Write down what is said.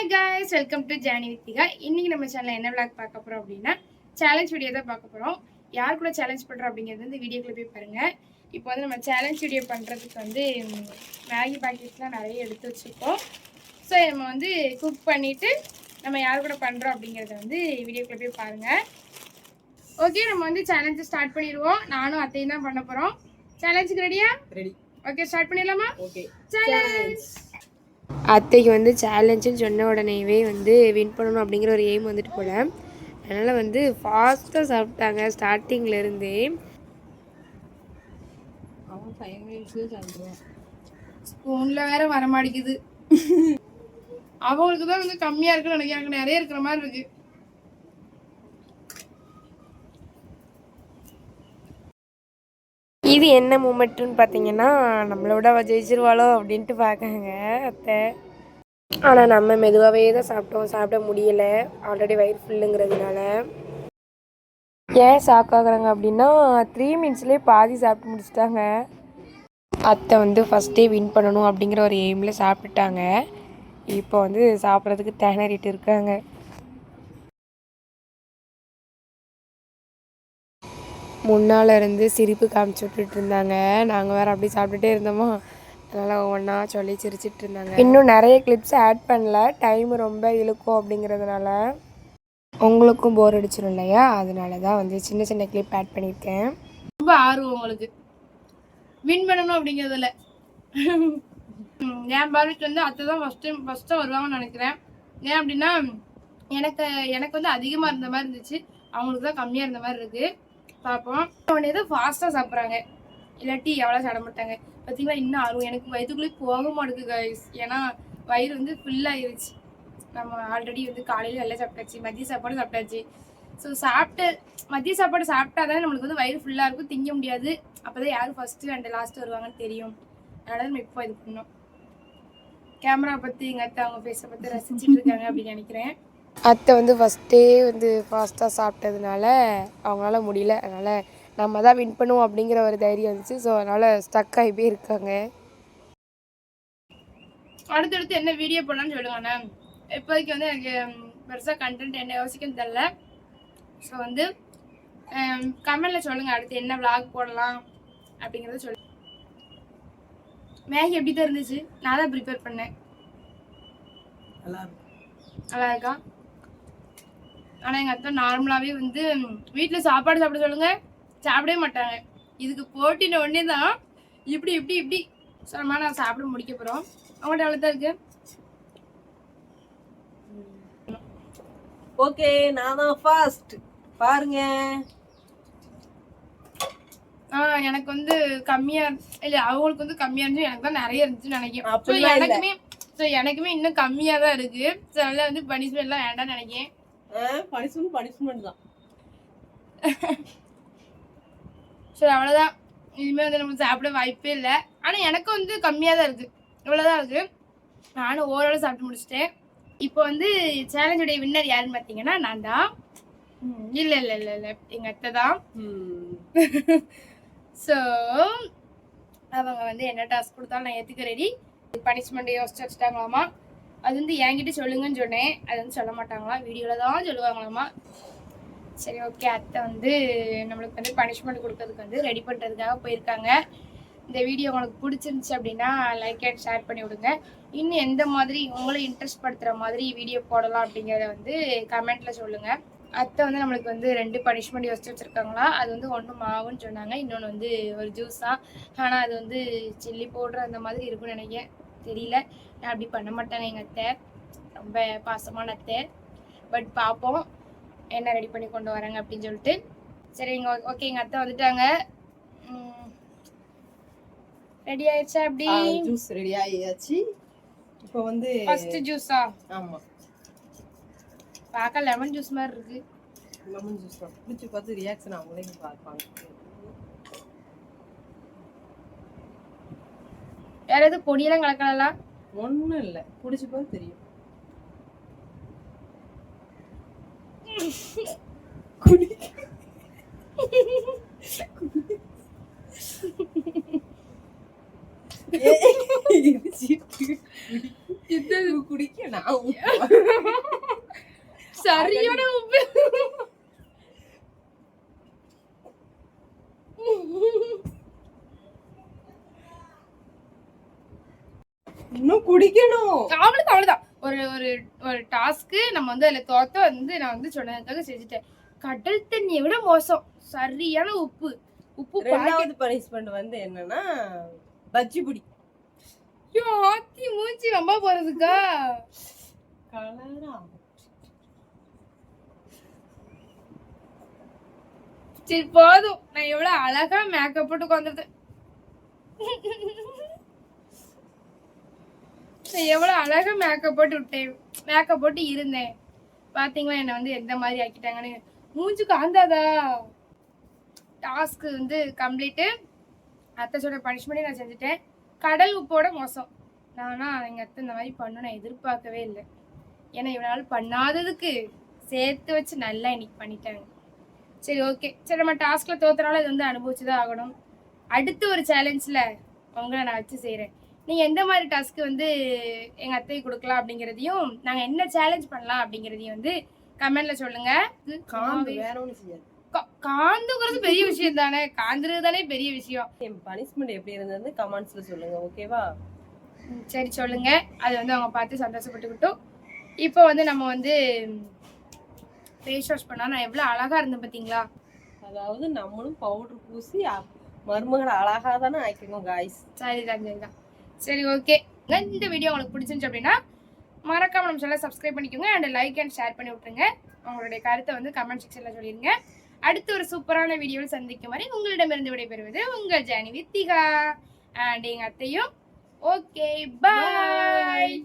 Hi guys, welcome to Jani Vithika. இன்னைக்கு நம்ம சேனலில் என்ன விளாக் பார்க்க போகிறோம் அப்படின்னா சேலஞ்ச் வீடியோ தான் பார்க்க போகிறோம். யார் கூட சேலஞ்ச் பண்ணுறோம் அப்படிங்கிறது வந்து வீடியோக்குள்ளே போய் பாருங்கள். இப்போ வந்து நம்ம சேலஞ்ச் வீடியோ பண்ணுறதுக்கு வந்து மேகி பாக்கெட்ஸ்லாம் நிறைய எடுத்து வச்சுருக்கோம். ஸோ நம்ம வந்து குக் பண்ணிவிட்டு நம்ம யார் கூட பண்ணுறோம் அப்படிங்கிறத வந்து வீடியோக்குள்ளே போய் பாருங்கள். ஓகே, நம்ம வந்து சேலஞ்சை ஸ்டார்ட் பண்ணிடுவோம். நானும் அத்தையும் தான் பண்ண போகிறோம். சேலஞ்சுக்கு ரெடியா? ரெடி. ஓகே, ஸ்டார்ட் பண்ணிடலாமா? Okay, challenge. அத்தைக்கு வந்து சேலஞ்சுன்னு சொன்ன உடனேவே வந்து வின் பண்ணணும் அப்படிங்கிற ஒரு எய்ம் வந்துட்டு போல. அதனால் வந்து ஃபாஸ்ட்டாக சாப்பிட்டாங்க ஸ்டார்டிங்லேருந்தே. ஸ்பூனில் வேற வரமாட்டேங்குது. அவங்களுக்கு தான் வந்து கம்மியாக இருக்குன்னு நினைக்கிறேன். எனக்கு நிறைய இருக்கிற மாதிரி இருக்கு. இது என்ன மூமெண்ட்டுன்னு பார்த்தீங்கன்னா, நம்மளோட அவள் ஜெயிச்சிருவாளோ அப்படின்ட்டு பார்க்காங்க அத்தை. ஆனால் நம்ம மெதுவாகவே தான் சாப்பிட்டோம், சாப்பிட முடியலை, ஆல்ரெடி வயிறு ஃபுல்லுங்கிறதுனால. ஏன் சாக்காகிறாங்க அப்படின்னா 3 மினிட்ஸ்லேயே பாதி சாப்பிட்டு முடிச்சிட்டாங்க. அத்தை வந்து ஃபஸ்ட்டே வின் பண்ணணும் அப்படிங்கிற ஒரு எய்மில் சாப்பிட்டுட்டாங்க. இப்போ வந்து சாப்பிட்றதுக்கு திணறிட்டு இருக்காங்க. முன்னால் இருந்து சிரிப்பு காமிச்சு விட்டுட்டு இருந்தாங்க. நாங்கள் வேறு அப்படி சாப்பிட்டுட்டே இருந்தோமா, அதனால் ஒவ்வொன்றா சொல்லி சிரிச்சிட்டு இருந்தாங்க. இன்னும் நிறைய கிளிப்ஸ் ஆட் பண்ணல, டைம் ரொம்ப இழுக்கும் அப்படிங்கிறதுனால. உங்களுக்கும் போர் அடிச்சிடும் இல்லையா, அதனால தான் வந்து சின்ன சின்ன கிளிப் ஆட் பண்ணியிருக்கேன். ரொம்ப ஆர்வம் உங்களுக்கு வின் பண்ணணும் அப்படிங்கிறதுல. என் பார்வைக்கு வந்து அத்தை தான் ஃபஸ்ட்டு வருவாங்கன்னு நினைக்கிறேன். ஏன் அப்படின்னா எனக்கு வந்து அதிகமாக இருந்த மாதிரி இருந்துச்சு, அவங்களுக்கு தான் கம்மியாக இருந்த மாதிரி இருக்குது. பார்ப்போம். உடனே தான் ஃபாஸ்ட்டாக சாப்பிட்றாங்க, இல்லாட்டி எவ்வளோ சாப்பிட மாட்டாங்க. பார்த்தீங்களா, இன்னும் ஆர்வம் எனக்கு வயிற்றுக்குள்ளே போக மாட்டேங்குது கைஸ். ஏன்னா வயிறு வந்து ஃபுல்லாகிருச்சு. நம்ம ஆல்ரெடி வந்து காலையில் எல்லாம் சாப்பிட்டாச்சு, மதிய சாப்பாடு சாப்பிட்டாச்சு. ஸோ மதிய சாப்பாடு சாப்பிட்டா தானே நம்மளுக்கு வந்து வயிறு ஃபுல்லாக இருக்கும், திங்க முடியாது. அப்போ தான் யார் ஃபஸ்ட்டு அண்ட் லாஸ்ட்டு வருவாங்கன்னு தெரியும். அதனால நம்ம இப்போ இது பண்ணோம். கேமரா பற்றி எங்கள் அத்தை அவங்க ஃபேஸை பற்றி ரசிச்சுட்டு இருக்காங்க அப்படின்னு நினைக்கிறேன். அத்தை வந்து ஃபஸ்ட்டே வந்து ஃபாஸ்ட்டாக சாப்பிட்டதுனால அவங்களால முடியல. அதனால் நம்ம தான் வின் பண்ணுவோம் அப்படிங்கிற ஒரு தைரியம் இருந்துச்சு. ஸோ அதனால் ஸ்டக் ஆகி போய் இருக்காங்க. அடுத்தடுத்து என்ன வீடியோ போடலான்னு சொல்லுங்கண்ணா. இப்போதைக்கு வந்து எனக்கு பெருசாக கண்டென்ட் என்ன யோசிக்கன்னு தெரில. ஸோ வந்து கமெண்டில் சொல்லுங்கள் அடுத்து என்ன விளாக் போடலாம் அப்படிங்கிறத சொல்லு. மேகி எப்படி தான் இருந்துச்சு? நான் தான் ப்ரிப்பேர் பண்ணேன். நல்லா இருக்கா? ஆனால் எங்கள் அத்தை நார்மலாகவே வந்து வீட்டில் சாப்பாடு சாப்பிட சொல்லுங்கள், சாப்பிடவே மாட்டாங்க. இதுக்கு போட்டின உடனே தான் இப்படி இப்படி இப்படி சொன்னமா நான் சாப்பிட முடிக்க போகிறோம். அவங்கள்ட்ட எவ்வளோ தான் இருக்கு. ஓகே, நான் தான் ஃபர்ஸ்ட் பாருங்க. எனக்கு வந்து கம்மியா இல்லை, அவங்களுக்கு வந்து கம்மியா இருந்துச்சு, எனக்கு தான் நிறைய இருந்துச்சுன்னு நினைக்கிறேன். எனக்குமே இன்னும் கம்மியாக தான் இருக்கு. ஸோ அதனால வந்து பனிஷ்மெண்ட்லாம் வேண்டாம்னு நினைக்கிறேன். பனிஷ்மெண்ட் தான். சரி, அவ்வளோதான். இனிமேல் வந்து நம்ம சாப்பிட வாய்ப்பே இல்லை. ஆனால் எனக்கும் வந்து கம்மியாக தான் இருக்குது, இவ்வளோதான் இருக்குது. நானும் ஓரளவு சாப்பிட்டு முடிச்சிட்டேன். இப்போ வந்து சேலஞ்சுடைய வின்னர் யாருன்னு பார்த்தீங்கன்னா நான் தான். இல்லை இல்லை இல்லை இல்லை எங்கள் அத்தை தான். ஸோ அவங்க வந்து என்ன டாஸ்க் கொடுத்தாலும் நான் ஏற்றுக்க ரெடி. பனிஷ்மெண்ட் யோசிச்சு வச்சுட்டாங்களாமா. அது வந்து என்கிட்ட சொல்லுங்கன்னு சொன்னேன், அது வந்து சொல்ல மாட்டாங்களா, வீடியோவில் தான் சொல்லுவாங்களாமா. சரி, ஓகே. அத்தை வந்து நம்மளுக்கு வந்து பனிஷ்மெண்ட் கொடுக்கறதுக்கு வந்து ரெடி பண்ணுறதுக்காக போயிருக்காங்க. இந்த வீடியோ உங்களுக்கு பிடிச்சிருந்துச்சு அப்படின்னா லைக் அண்ட் ஷேர் பண்ணி விடுங்க. இன்னும் எந்த மாதிரி உங்களை இன்ட்ரெஸ்ட் படுத்துகிற மாதிரி வீடியோ போடலாம் அப்படிங்கிறத வந்து கமெண்ட்டில் சொல்லுங்கள். அத்தை வந்து நம்மளுக்கு வந்து 2 பனிஷ்மெண்ட் யோசிச்சு வச்சுருக்காங்களா. அது வந்து ஒன்று மாவுன்னு சொன்னாங்க, இன்னொன்று வந்து ஒரு ஜூஸாக. ஆனால் அது வந்து சில்லி பவுடர் அந்த மாதிரி இருக்குன்னு நினைக்கிறேன், தெரியல. நான் அப்படி பண்ண மாட்டாங்க எங்கள் அத்தை, ரொம்ப பாசமான அத்தை. பட் பார்ப்போம் என்ன ரெடி பண்ணி கொண்டு வராங்க அப்படின்னு சொல்லிட்டு. சரிங்க, ஓகே. எங்கள் அத்தை வந்துட்டாங்க. ரெடி ஆயிடுச்சா? அப்படி ஜூஸ் ரெடி ஆயாச்சு. இப்போ வந்து ஃபர்ஸ்ட் ஜூஸா? ஆமா, பார்க்க லெமன் ஜூஸ் மாதிரி இருக்கு. லெமன் ஜூஸ் தான். குடிச்சு பார்த்து ரியாக்ஷன் அவங்களே பார்ப்பாங்க. வேற எதுவும் பொடியெல்லாம் கலக்கலாம்? ஒன்றும் இல்லை, குடிச்சு பார்த்து தெரியும். குடி இது சீட்டு. இது குடிக்க நான் சரியான உப்பு. இன்னும் குடிக்கணும். அவ்வளவுதான். ஒரு ஒரு ஒரு டாஸ்க்கு நம்ம வந்து அதுல தோத்த வந்து நான் வந்து சொன்னதுக்காக செஞ்சுட்டேன். கடல் தண்ணியை விட மோசம். சரியான உப்பு. உப்பு ரெண்டாவது பனிஷ்மெண்ட் வந்து என்னன்னா பஜ்ஜி புடி. ஆத்தி மூஞ்சி ரொம்ப போறதுக்கா? கலரா சரி போதும். நான் எவ்வளவு அழகா மேக்கப் போட்டு உட்காந்துருந்தேன். எவ்வளவு அழகா மேக்கப் போட்டு விட்டேன், மேக்கப் போட்டு இருந்தேன். பாத்தீங்களா என்ன வந்து எந்த மாதிரி ஆக்கிட்டாங்கன்னு. மூஞ்சுக்கு ஆந்தாதா. டாஸ்க் வந்து கம்ப்ளீட்டு. அத்தை சொன்ன பனிஷ்மெண்ட்டே நான் செஞ்சுட்டேன். கடல் உப்போட மோசம். நானா எங்க அத்தை இந்த மாதிரி பண்ண நான் எதிர்பார்க்கவே இல்லை. ஏன்னா இவனால பண்ணாததுக்கு சேர்த்து வச்சு நல்லா இன்னைக்கு பண்ணிட்டாங்க. சரி ஓகே. சரி நம்ம டாஸ்க்ல தோத்துறனால இது வந்து அனுபவிச்சுதான் ஆகணும். அடுத்து ஒரு சேலஞ்சில் உங்களை நான் வச்சு செய்கிறேன். நீங்கள் எந்த மாதிரி டாஸ்க்கு வந்து எங்கள் அத்தைக்கு கொடுக்கலாம் அப்படிங்கிறதையும் நாங்கள் என்ன சேலஞ்ச் பண்ணலாம் அப்படிங்கிறதையும் வந்து கமெண்ட்ல சொல்லுங்க. வேற ஒன்றும் செய்யாது. காந்துங்கிறது பெரிய விஷயம் தானே. காந்துறது தானே பெரிய விஷயம். என் பனிஷ்மெண்ட் எப்படி இருந்தது கமெண்ட்ஸ்ல சொல்லுங்க. ஓகேவா? சரி சொல்லுங்க. அது வந்து அவங்க பார்த்து சந்தோஷப்பட்டுக்கிட்டோம். இப்போ வந்து நம்ம வந்து ஃபேஸ் வாஷ் பண்ணா நான் எவ்வளோ அழகா இருந்தேன் பார்த்தீங்களா? அதாவது நம்மளும் பவுடர் பூசி மருமகளை அழகா தானே ஆக்கிக்கோங்க காய்ஸ். சரிதான். சரி ஓகே. இந்த வீடியோ உங்களுக்கு பிடிச்சிருந்துச்சு அப்படின்னா மறக்காம நம்ம சேனலை சப்ஸ்கிரைப் பண்ணிக்கோங்க. அண்ட் லைக் அண்ட் ஷேர் பண்ணி விட்டுருங்க. உங்களுடைய கருத்தை வந்து கமெண்ட் செக்ஷனில் சொல்லிடுங்க. அடுத்து ஒரு சூப்பரான வீடியோவில் சந்திக்கும் வரை உங்களிடமிருந்து விடைபெறுவது உங்கள் ஜானி வித்திகா அண்ட் எங்கள் அத்தையும். Okay bye.